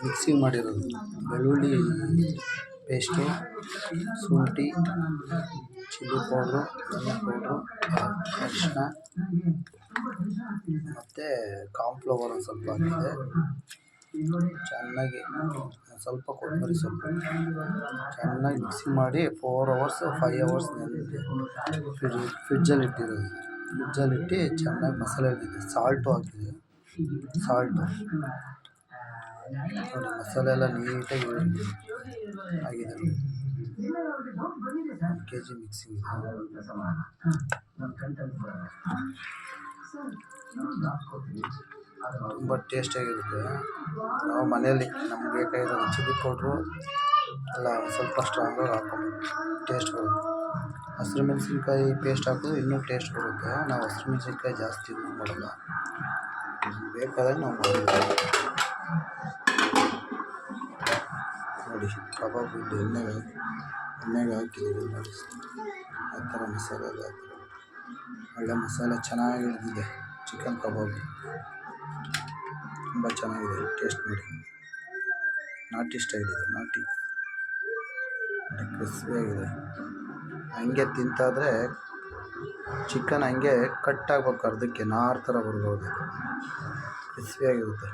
Mixing ಮಾಡಿರೋದು ಬೆಳ್ಳುಳ್ಳಿ paste, ಶುಂಠಿ, ಚಿಲ್ಲಿ ಪೌಡ್ರು, ಧನಿಯಾ ಪೌಡ್ರು, ಅರಿಶಿನ ಮತ್ತು ಕಾರ್ನ್ಫ್ಲವರ್ ಒಂದು ಸ್ವಲ್ಪ ಹಾಕಿದೆ. ಚೆನ್ನಾಗಿ ಸ್ವಲ್ಪ ಕೊತ್ತಂಬರಿ ಸೊಪ್ಪು ಚೆನ್ನಾಗಿ ಮಿಕ್ಸಿಂಗ್ ಮಾಡಿ 4 ಅವರ್ಸ್ 5 ಅವರ್ಸ್ ನೆನೆದಿದೆ. ಫ್ರಿಡ್ಜಲ್ಲಿಟ್ಟು ಚೆನ್ನಾಗಿ ಮಸಾಲೆ ಹಿಡಿದಿದೆ. ಸಾಲ್ಟು ಹಾಕಿದೆ. ನೋಡಿ ಮಸಾಲೆ ಎಲ್ಲ ನೀಟಾಗಿ ಆಗಿದೆ. 1 kg ಮಿಕ್ಸಿಂಗ್ ತುಂಬ ಟೇಸ್ಟಿಯಾಗಿರುತ್ತೆ. ನಾವು ಮನೆಯಲ್ಲಿ ನಮ್ಗೆ ಬೇಕಾಗಿರೋ ಚಿಲ್ಲಿ ಪೌಡ್ರು ಎಲ್ಲ ಸ್ವಲ್ಪ ಸ್ಟ್ರಾಂಗಾಗಿ ಹಾಕ್ಕೊಬೇಕು, ಟೇಸ್ಟ್ ಬರುತ್ತೆ. ಹಸಿರು ಮೆಣಸಿನ್ಕಾಯಿ ಪೇಸ್ಟ್ ಹಾಕಿದ್ರೆ ಇನ್ನೂ ಟೇಸ್ಟ್ ಬರುತ್ತೆ. ನಾವು ಹಸಿರು ಮೆಣಸಿನ್ಕಾಯಿ ಜಾಸ್ತಿ ಯೂಸ್ ಮಾಡೋಲ್ಲ, ಬೇಕಾದಾಗ ನಾವು ಮಾಡ್ತೀವಿ. ನೋಡಿ ಕಬಾಬ್ ಇದು ಎಣ್ಣೆಗೆ ಹಾಕಿದ್ದೀವಿ ನೋಡಿ, ಆ ಥರ ಮಸಾಲೆ ಎಲ್ಲ ಹಾಕಿದ್ದೀವಿ. ಒಳ್ಳೆ ಮಸಾಲೆ ಚೆನ್ನಾಗಿ ಹಿಡಿದಿದೆ. ಚಿಕನ್ ಕಬಾಬ್ ತುಂಬ ಚೆನ್ನಾಗಿದೆ. ಟೇಸ್ಟ್ ನೋಡಿ, ನಾಟಿ ಸ್ಟೈಲ್ ಇದೆ. ನಾಟಿ ಕ್ರಿಸ್ಪಿಯಾಗಿದೆ. ಹಂಗೆ ತಿಂತಾದರೆ ಚಿಕನ್ ಹಂಗೆ ಕಟ್ ಆಗ್ಬೇಕು, ಅರ್ಧಕ್ಕೆ ನಾರು ಥರ ಬರ್ಬೋದು. ಕ್ರಿಸ್ಪಿಯಾಗಿರುತ್ತೆ.